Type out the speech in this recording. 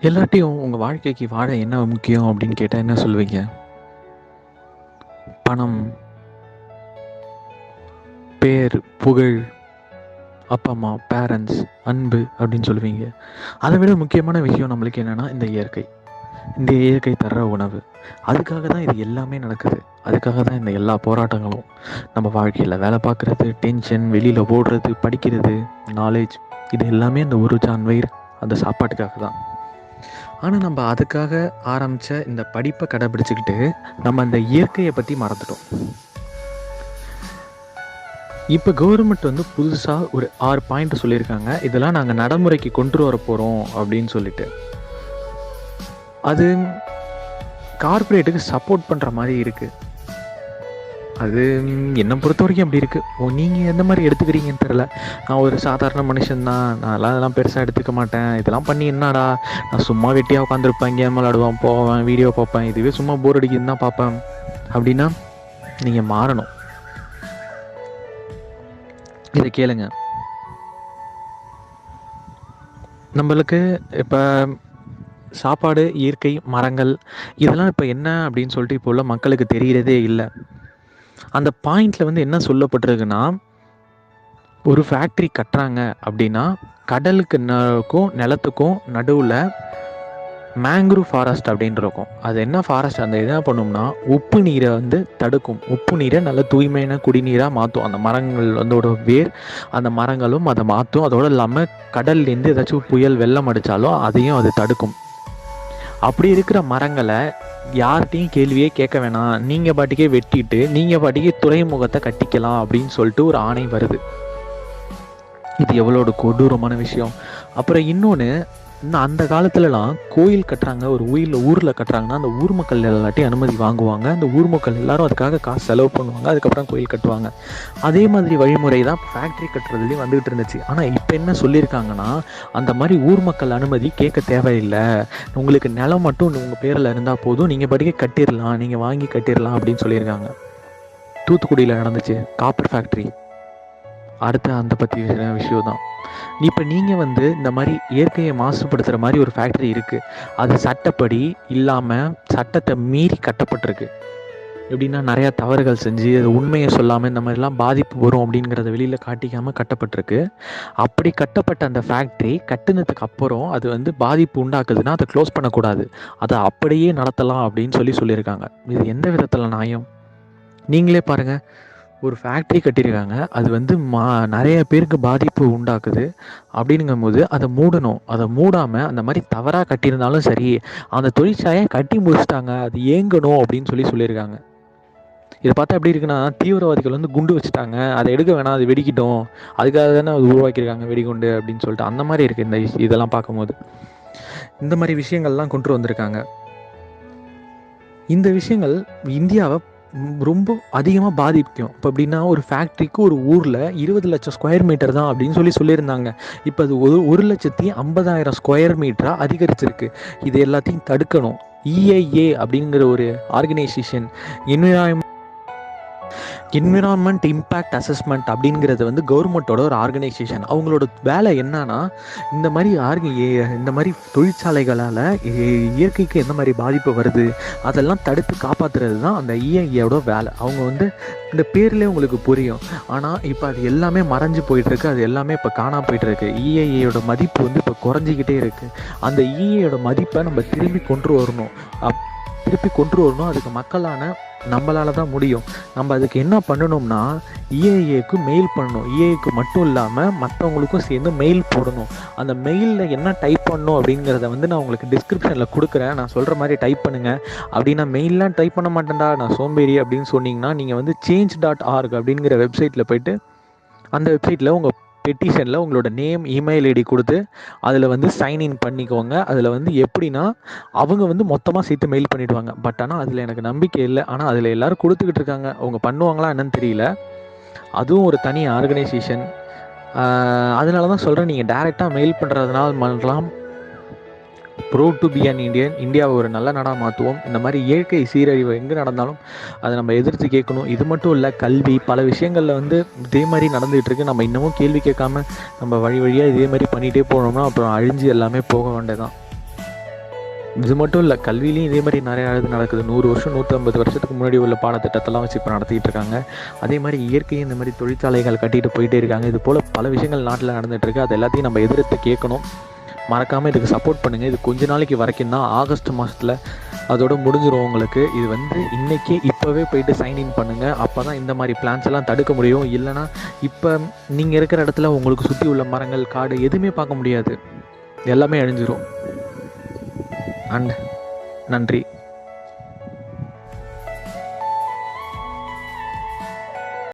எல்லாத்தையும் உங்கள் வாழ்க்கைக்கு வாழ என்ன முக்கியம் அப்படின்னு கேட்டால் என்ன சொல்வீங்க? பணம், பேர், புகழ், அப்பா அம்மா, பேரண்ட்ஸ், அன்பு அப்படின்னு சொல்லுவீங்க. அதை விட முக்கியமான விஷயம் நம்மளுக்கு என்னென்னா இந்த இயற்கை தர்ற உணவு. அதுக்காக தான் இது எல்லாமே நடக்குது. அதுக்காக தான் இந்த எல்லா போராட்டங்களும். நம்ம வாழ்க்கையில் வேலை பார்க்குறது, டென்ஷன், வெளியில் ஓடுறது, படிக்கிறது, நாலேஜ், இது எல்லாமே அந்த ஒரு ஜான் வயிறு அந்த சாப்பாட்டுக்காக தான். ஆனால் நம்ம அதுக்காக ஆரம்பித்த இந்த படிப்பை கடைபிடிச்சிக்கிட்டு நம்ம அந்த இயற்கையை பற்றி மறந்துட்டோம். இப்போ கவர்மெண்ட் புதுசாக ஒரு 6 பாயிண்ட் சொல்லியிருக்காங்க. இதெல்லாம் நாங்கள் நடைமுறைக்கு கொண்டு வர போகிறோம் அப்படின்னு சொல்லிட்டு. அது கார்ப்பரேட்டுக்கு சப்போர்ட் பண்ணுற மாதிரி இருக்குது. அது என்னை பொறுத்த வரைக்கும் அப்படி இருக்குது. நீங்கள் எந்த மாதிரி எடுத்துக்கிறீங்கன்னு தெரில. நான் ஒரு சாதாரண மனுஷன்தான், நான் அதெல்லாம் பெருசாக எடுத்துக்க மாட்டேன். இதெல்லாம் பண்ணி என்னடா, நான் சும்மா வெட்டியாக உட்காந்துருப்பேன், கேம் விளாடுவேன், போவேன், வீடியோ பார்ப்பேன், இதுவே சும்மா போர் அடிக்குதுன்னு தான் பார்ப்பேன் அப்படின்னா நீங்கள் மாறணும். இதை கேளுங்க. நம்மளுக்கு இப்போ சாப்பாடு, இயற்கை, மரங்கள் இதெல்லாம் இப்போ என்ன அப்படின்னு சொல்லிட்டு இப்போ உள்ள மக்களுக்கு தெரிகிறதே இல்லை. அந்த பாயிண்டில் என்ன சொல்லப்பட்டிருக்குன்னா, ஒரு ஃபேக்ட்ரி கட்டுறாங்க அப்படின்னா கடலுக்கும் நிலத்துக்கும் நடுவில் மேங்க்ரூவ் ஃபாரஸ்ட் அப்படின்னு இருக்கும். அது என்ன ஃபாரஸ்ட், அந்த என்ன பண்ணும்னா உப்பு நீரை தடுக்கும். உப்பு நீரை நல்ல தூய்மையான குடிநீராக மாற்றும். அந்த மரங்கள் அதோட வேர், அந்த மரங்களும் அதை மாற்றும். அதோடு இல்லாமல் கடல்லேருந்து ஏதாச்சும் புயல் வெள்ளம் அடித்தாலும் அதையும் அது தடுக்கும். அப்படி இருக்கிற மரங்களை யார்கிட்டையும் கேள்வியே கேட்க வேணாம், நீங்கள் பாட்டிக்கே வெட்டிட்டு நீங்கள் பாட்டிக்கே துறைமுகத்தை கட்டிக்கலாம் அப்படின்னு சொல்லிட்டு ஒரு ஆணை வருது. இது எவ்வளோ கொடூரமான விஷயம். அப்புறம் இன்னொன்று, இன்னும் அந்த காலத்துலலாம் கோயில் கட்டுறாங்க, ஒரு ஊரில் கட்டுறாங்கன்னா அந்த ஊர் மக்கள் எல்லாத்தையும் அனுமதி வாங்குவாங்க. அந்த ஊர் மக்கள் எல்லாரும் அதுக்காக காசு செலவு பண்ணுவாங்க. அதுக்கப்புறம் கோயில் கட்டுவாங்க. அதே மாதிரி வழிமுறை தான் ஃபேக்ட்ரி கட்டுறதுலேயும் வந்துகிட்டு இருந்துச்சு. ஆனால் இப்போ என்ன சொல்லியிருக்காங்கன்னா, அந்த மாதிரி ஊர் மக்கள் அனுமதி கேட்க தேவையில்லை, உங்களுக்கு நிலம் மட்டும் உங்கள் பேரில் இருந்தால் போதும், நீங்கள் படிக்க கட்டிடலாம், நீங்கள் வாங்கி கட்டிடலாம் அப்படின்னு சொல்லியிருக்காங்க. தூத்துக்குடியில் நடந்துச்சு காப்பர் ஃபேக்ட்ரி. அடுத்த அந்த பற்றி விஷயம் தான். இப்போ நீங்கள் இந்த மாதிரி இயற்கையை மாசுபடுத்துகிற மாதிரி ஒரு ஃபேக்ட்ரி இருக்குது. அது சட்டப்படி இல்லாமல் சட்டத்தை மீறி கட்டப்பட்டிருக்கு. எப்படின்னா நிறையா தவறுகள் செஞ்சு அது உண்மையை சொல்லாமல் இந்த மாதிரிலாம் பாதிப்பு வரும் அப்படிங்கிறத வெளியில் காட்டிக்காமல் கட்டப்பட்டிருக்கு. அப்படி கட்டப்பட்ட அந்த ஃபேக்ட்ரி கட்டினதுக்கு அப்புறம் அது பாதிப்பு உண்டாக்குதுன்னா அதை க்ளோஸ் பண்ணக்கூடாது, அதை அப்படியே நடத்தலாம் அப்படின்னு சொல்லியிருக்காங்க. இது எந்த விதத்தில் நியாயம்? நீங்களே பாருங்கள். ஒரு ஃபேக்ட்ரி கட்டியிருக்காங்க, அது நிறைய பேருக்கு பாதிப்பு உண்டாக்குது அப்படிங்கும்போது அதை மூடணும். அதை மூடாமல் அந்த மாதிரி தவறாக கட்டியிருந்தாலும் சரி, அந்த தொழிற்சாலையை கட்டி முடிச்சிட்டாங்க, அது இயங்கணும் அப்படின்னு சொல்லியிருக்காங்க. இதை பார்த்தா எப்படி இருக்குன்னா, தீவிரவாதிகள் குண்டு வச்சுட்டாங்க, அதை எடுக்க வேணாம், அது வெடிக்கிட்டோம், அதுக்காக தானே அது உருவாக்கியிருக்காங்க வெடிகுண்டு அப்படின்னு சொல்லிட்டு. அந்த மாதிரி இருக்குது இதெல்லாம் பார்க்கும்போது. இந்த மாதிரி விஷயங்கள்லாம் கொண்டு வந்திருக்காங்க. இந்த விஷயங்கள் இந்தியாவை ரொம்ப அதிகமாக பாதிக்கும். இப்போ எப்படின்னா, ஒரு ஃபேக்ட்ரிக்கு ஒரு ஊரில் 20 லட்சம் ஸ்கொயர் மீட்டர் தான் அப்படின்னு சொல்லியிருந்தாங்க. இப்போ அது 1,50,000 ஸ்கொயர் மீட்டராக அதிகரிச்சிருக்கு. இது எல்லாத்தையும் தடுக்கணும். EIA அப்படிங்கிற ஒரு ஆர்கனைசேஷன், என்விரான்மெண்ட் இம்பேக்ட் அசஸ்மெண்ட் அப்படிங்கிறது கவர்மெண்ட்டோட ஒரு ஆர்கனைசேஷன். அவங்களோட வேலை என்னன்னா, இந்த மாதிரி தொழிற்சாலைகளால் இயற்கைக்கு எந்த மாதிரி பாதிப்பு வருது அதெல்லாம் தடுத்து காப்பாற்றுறது தான் அந்த EIAவோட வேலை. அவங்க இந்த பேர்லேயே உங்களுக்கு புரியும். ஆனால் இப்போ அது எல்லாமே மறைஞ்சு போயிட்டுருக்கு, அது எல்லாமே இப்போ காணாமல் போயிட்டுருக்கு. EIAயோட மதிப்பு இப்போ குறைஞ்சிக்கிட்டே இருக்குது. அந்த EIAயோட மதிப்பை நம்ம திருப்பி கொண்டு வரணும். அதுக்கு மக்களான நம்மளால தான் முடியும். நம்ம அதுக்கு என்ன பண்ணணும்னா, EIAக்கு மெயில் பண்ணணும். EIAக்கு மட்டும் இல்லாமல் மற்றவங்களுக்கும் சேர்ந்து மெயில் போடணும். அந்த மெயிலில் என்ன டைப் பண்ணணும் அப்படிங்கிறத நான் உங்களுக்கு டிஸ்கிரிப்ஷனில் கொடுக்குறேன். நான் சொல்கிற மாதிரி டைப் பண்ணுங்கள். அப்படின்னா மெயிலெலாம் டைப் பண்ண மாட்டேன்டா, நான் சோம்பேறி அப்படின்னு சொன்னீங்கன்னா, நீங்கள் change.org அப்படிங்கிற வெப்சைட்டில் போய்ட்டு அந்த வெப்சைட்டில் உங்கள் பெட்டிஷனில் உங்களோட நேம், இமெயில் ஐடி கொடுத்து அதில் சைன்இன் பண்ணிக்கோங்க. அதில் எப்படின்னா, அவங்க மொத்தமாக சேர்த்து மெயில் பண்ணிவிடுவாங்க. பட் ஆனால் அதில் எனக்கு நம்பிக்கை இல்லை. ஆனால் அதில் எல்லோரும் கொடுத்துக்கிட்டு இருக்காங்க. அவங்க பண்ணுவாங்களா என்னன்னு தெரியல. அதுவும் ஒரு தனி ஆர்கனைசேஷன். அதனால தான் சொல்கிறேன், நீங்கள் டைரெக்டாக மெயில் பண்ணுறதுனால பண்ணலாம். Proud to be an Indian. இந்தியாவை ஒரு நல்ல நாடாக மாற்றுவோம். இந்த மாதிரி இயற்கை சீரழிவு எங்கே நடந்தாலும் அதை நம்ம எதிர்த்து கேட்கணும். இது மட்டும் இல்லை, கல்வி, பல விஷயங்களில் இதே மாதிரி நடந்துகிட்டு இருக்கு. நம்ம இன்னமும் கேள்வி கேட்காம நம்ம வழியாக இதே மாதிரி பண்ணிகிட்டே போனோம்னா அப்புறம் அழிஞ்சு எல்லாமே போக வேண்டியதான். இது மட்டும் இல்லை, கல்வியிலையும் இதே மாதிரி நிறையா இது நடக்குது. 100 வருஷம் 150 வருஷத்துக்கு முன்னாடி உள்ள பாடத்திட்டத்தெல்லாம் வச்சு இப்போ நடத்திட்டு இருக்காங்க. அதே மாதிரி இயற்கையும் இந்த மாதிரி தொழிற்சாலைகள் கட்டிட்டு போயிட்டே இருக்காங்க. இது போல் பல விஷயங்கள் நாட்டில் நடந்துகிட்ருக்கு. அது எல்லாத்தையும் நம்ம எதிர்த்து கேட்கணும். மறக்காமல் இதுக்கு சப்போர்ட் பண்ணுங்கள். இது கொஞ்ச நாளைக்கு வரைக்கும் தான், ஆகஸ்ட் மாதத்தில் அதோட முடிஞ்சிடும் உங்களுக்கு. இது இன்றைக்கி இப்போவே போயிட்டு சைன்இன் பண்ணுங்கள். அப்போ தான் இந்த மாதிரி பிளான்ஸ் எல்லாம் தடுக்க முடியும். இல்லைனா இப்போ நீங்கள் இருக்கிற இடத்துல உங்களுக்கு சுற்றி உள்ள மரங்கள், காடு எதுவுமே பார்க்க முடியாது, எல்லாமே அழிஞ்சிரும். நன்றி.